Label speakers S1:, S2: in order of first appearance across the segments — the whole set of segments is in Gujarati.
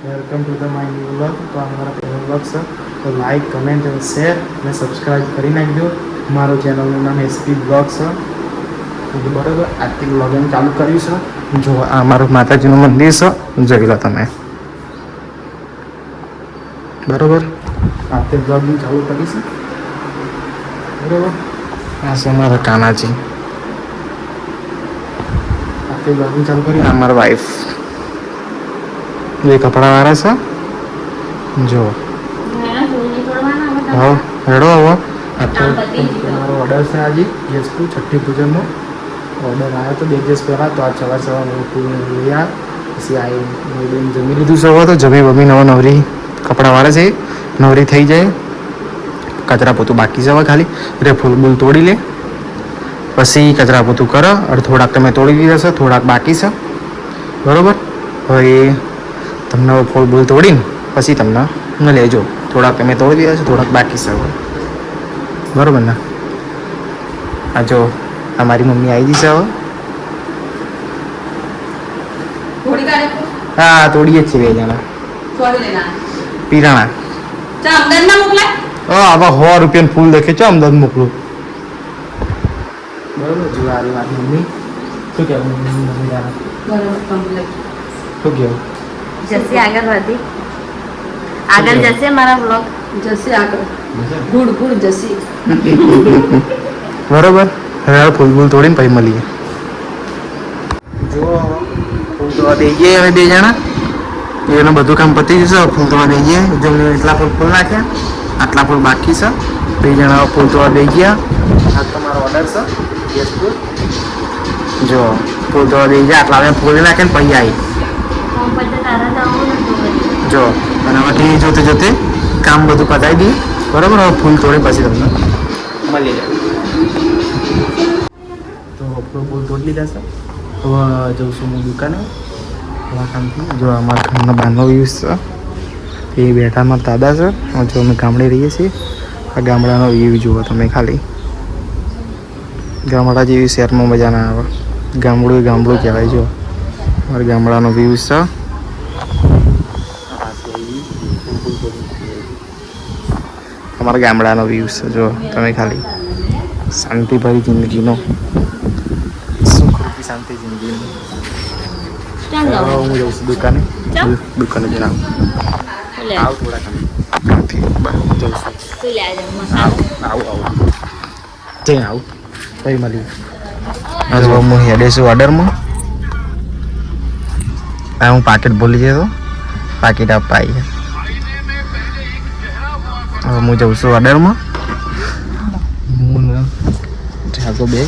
S1: Welcome to the my new vlog. તો આ મારા પહેલો વ્લોગ છે, તો લાઈક, કમેન્ટ અને શેર અને સબસ્ક્રાઈબ કરી નાખજો. મારું ચેનલનું નામ એસપી બ્લોગ છે. બરાબર, આજથી વ્લોગિંગ ચાલુ કર્યું છે. જો આ મારું માતાજીનું મંદિર છે, જોઈ લો તમે. બરાબર, આજથી વ્લોગિંગ ચાલુ કરીશું. બરાબર, આ છે મારા કાનાજી. આજથી વ્લોગિંગ ચાલુ કર્યું. આ મારા વાઈફ જે કપડાવાળા છે, જો હા હેડો હવે. તમારો ઓર્ડર છે આજે ગેસનું છઠ્ઠી પૂજનનો ઓર્ડર આવ્યો તો 2 દિવસ પહેલાં. તો આ સવાર લઈ આ પછી આવી જમી લીધું છે. હવે તો જમી બમી નવરી કપડાં વાળે છે, નવરી થઈ જાય. કચરા પોતું બાકી છે હવે, ખાલી રે ફૂલ બૂલ તોડી લે પછી કચરા પોતું કરો. અને થોડાક તમે તોડી દીધા છે, થોડાક બાકી છે. બરાબર, હવે તમને ફૂલ બૂલ તોડીને પછી તમને લેજો. થોડાક તમે તોડી દીધા છે, થોડાક બાકી છે હવે. બરાબર ને? આ જો અમારી મમ્મી આવી ગઈ છે હવે. હા, તોડીએ જ છીએ 2 જણા. પીરાણા આવા 100 રૂપિયાનું ફૂલ દેખે છે, અમદાવાદ મોકલું. બરાબર, જો આ મારી મમ્મી. શું કહેવું મમ્મી? શું કહેવું?
S2: જશે આગળ વધી, આગળ જશે મારા બ્લોગ, જશે આગળ, ગુડ ગુડ જશે.
S1: બરોબર, હવે ફૂલ ફૂલ તોડીને પછી મળીએ. જો ફૂલ તોડવા દઈ જઈએ અમે 2 જણા. એનું બધું કામ પતી જશે. ફૂલ તોડવા દઈ જઈએ. જો મેં એટલા ફૂલ નાખ્યા, આટલા ફૂલ બાકી છે. 2 જણા ફૂલ તોડવા દઈ ગયા. આ તમારો ઓર્ડર છે ગેસ ફૂલ. જો ફૂલ તોડવા દઈ ગયા, આટલા અમે ફૂલ નાખ્યા ને પછી આવી. જો અને પછી જોતે જોતે કામ બધું પતાવી દઈએ. બરાબર, હવે ફૂલ તોડે પછી તમને મળી જાય. તો ફૂલ તોડી લીધા છે. હવે જઉં છું હું દુકાને કામથી. જો અમારા ઘરના બહારનો વ્યૂઝ છે, એ બેઠા મારા દાદા છે. જો અમે ગામડે રહીએ છીએ. આ ગામડાનો વ્યૂ જુઓ તમે ખાલી. ગામડા જેવી શહેરમાં મજા ના આવે. ગામડું ગામડું કહેવાય. જો અમારા ગામડાનો વ્યૂઝ છે. અમારા ગામડાનો વ્યૂ છે, જો તમે ખાલી. શાંતિભરી જિંદગીનો, સુખરૂપી શાંતિ જિંદગીનો. હું જઉં છું દુકાને. દુકાને જઈને આવું થોડા કામથી જઉં છું. આવું જઈને આવું કઈ મળી. હું હેડે છું ઓર્ડરમાં. હું પાકેટ ભૂલી ગયો હતો, પાકેટ આપવા આવી. હવે હું જઉં છું ઓર્ડરમાં. ઠાકો 2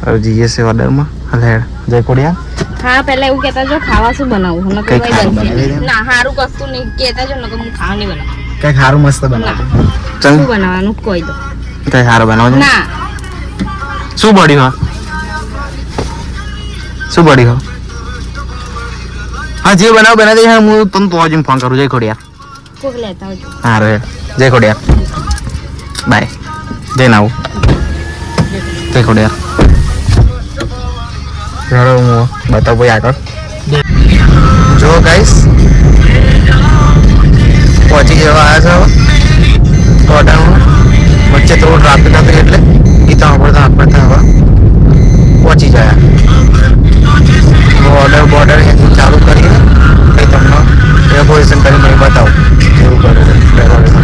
S1: હવે જઈએ છે ઓર્ડરમાં. હાલે જય કોડિયા.
S2: હા, પહેલા એવું કહેતા જો ખાવા શું બનાવું. ના, સારું કશું નહીં કહેતા જો, હું ખાવા નહીં બનાવું.
S1: કઈ સારું મસ્ત બનાવો.
S2: શું બનાવવાનું કોઈ દો.
S1: કઈ સારું બનાવો
S2: ના.
S1: શું બળ્યું? હા, શું બળ્યું? હા, જે બનાવ બનાવી દે. હું તમને તો હજી ફોન કરું. જય ખોડિયા.
S2: કોક લેતા આવજો.
S1: હા રે, જય ખોડિયા. બાય. જઈને આવું. જય ખોડિયા. ચાલો હું બતાવું ભાઈ આગળ. જો ગાઈસ, પહોંચી જવા આવ્યા છે ઓર્ડરમાં. વચ્ચે થોડું ટ્રાફિક હતું એટલે ગીતા આપડતા હવે પહોંચી ગયા. ઓર્ડર બોર્ડર અહીંયાથી ચાલુ કરીને કંઈ તમને ડેકોરેશન કરીને બતાવું એવું કરું ડેકોરેશન.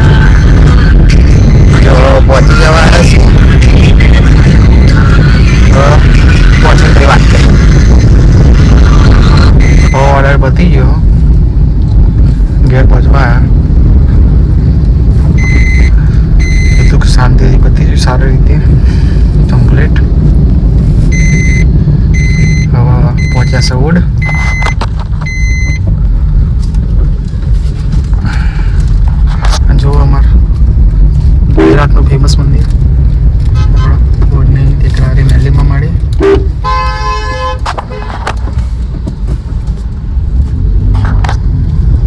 S1: જો પહોંચી જવા આવ્યા છીએ. પહોંચી વાત કરી. ઓર્ડર પતી ગયો, ઘેર પહોંચવા બધું શાંતિથી પતી ગયું, સારી રીતે કમ્પ્લીટ. હવે પહોંચ્યા છે ઓડ. જો અમાર ગુજરાતનું ફેમસ મંદિર ઓડની ટેકરારી મેલીમાં મળે.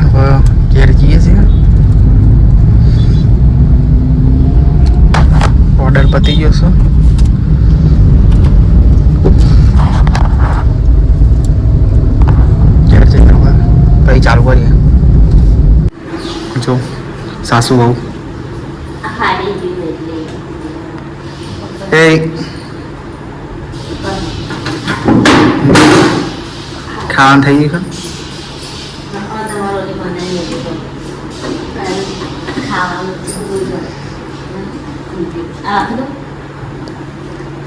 S1: હવે ઘેર જઈએ છીએ. ઓર્ડર પતી ગયો છે. ઘેર જઈને પછી ચાલુ કરીએ. જો સાસુ બહુ એ ખાવાનું થઈ ગયું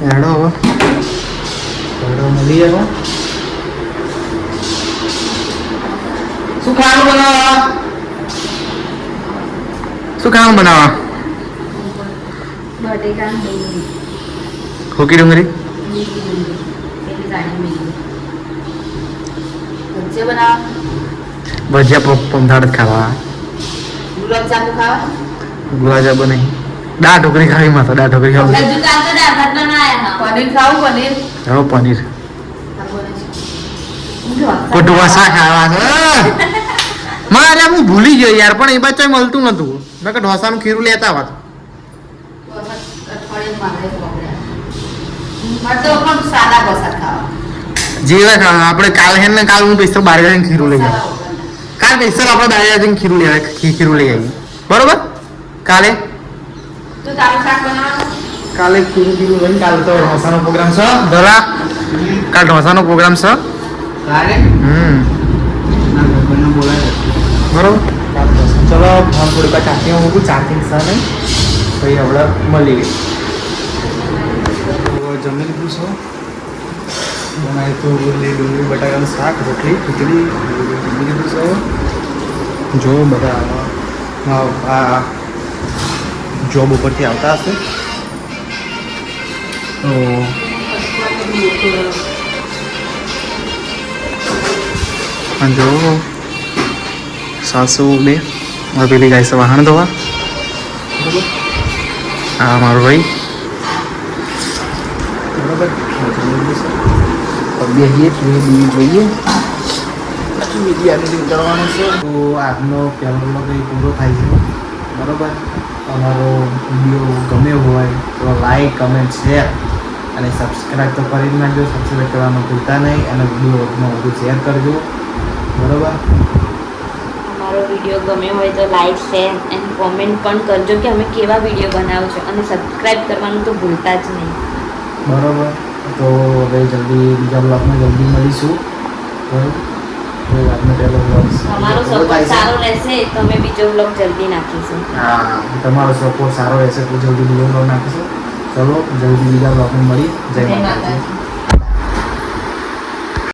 S1: હેડો મળી જાય. શું ખાવાનું બનાવવા હોકી ડુંગળી ભજીયા પમદાડ જ ખાવા. ગુલાબજાંબુ નહીં, દાળ ઢોકળી ખાવી માં તો દાળ ઢોકળી ખાવું. પનીર ઢોસા ખાવા છે મારે. હું ભૂલી ગયો યાર, પણ એ બાજુ મળતું નતું. મેં કે ઢોસાનું ખીરું લેતા હોત. જેવા આપણે કાલ હે ને કાલ હું પૈસા બાર જઈને ખીરું લઈ આવ્યો. કાલ પૈસા આપણે બાર જઈને ખીરું લઈ ખીરું લઈ આવી. બરોબર? કાલે કાલે ખીરું લઈને કાલે તો ઢોસાનો પ્રોગ્રામ છે. ધરા કાલ ઢોસાનો પ્રોગ્રામ છે. બરોબર. ચલો ફોન થોડી વાર ચાર્જિંગ મૂકું. ચાર્જિંગ છે નહીં પછી આપણે મળી ગઈ. જમી લીધું છે. બનાવી તો ડુંગળી બટાકાનું શાક, રોટલી, ખીચડી જમી લીધું છે. જો બધા આ જોબ ઉપરથી આવતા હશે તો જો સાસુ બે પેલી ગાય છે વાહન ધોવા. બરોબર. આ મારો ભાઈ. બરોબર. બેસીએ જોઈએ વિડીયો કરવાનો છે. તો આજનો પહેલો બ્લોગ પૂરો થાય છે. બરોબર. અમારો વિડીયો ગમે હોય તો લાઈક, કમેન્ટ, શેર અને સબસ્ક્રાઈબ તો કરી જ નાખજો. સબસ્ક્રાઈબ કરવાનું ભૂલતા નહીં અને વિડીયોમાં વધુ શેર કરજો. બરોબર.
S2: અમારો વિડીયો ગમ્યો હોય તો લાઈક, શેર અને કોમેન્ટ પણ કરજો કે અમે કેવા વિડીયો બનાવો છો અને સબસ્ક્રાઈબ કરવાનું તો ભૂલતા જ નહીં.
S1: બરોબર. તો હવે જલ્દી બીજા બ્લોગમાં જલ્દી મળીશું. બરોબર. તો આજનો પહેલો બ્લોગ
S2: તમારો સપોર્ટ સારો રહેશે તો અમે બીજો બ્લોગ જલ્દી નાખીશું.
S1: હા, તમારો સપોર્ટ સારો રહેશે તો જલ્દી બીજો બ્લોગ નાખીશું. ચલો જલ્દી બીજા બ્લોગમાં મળી. જય માતાજી.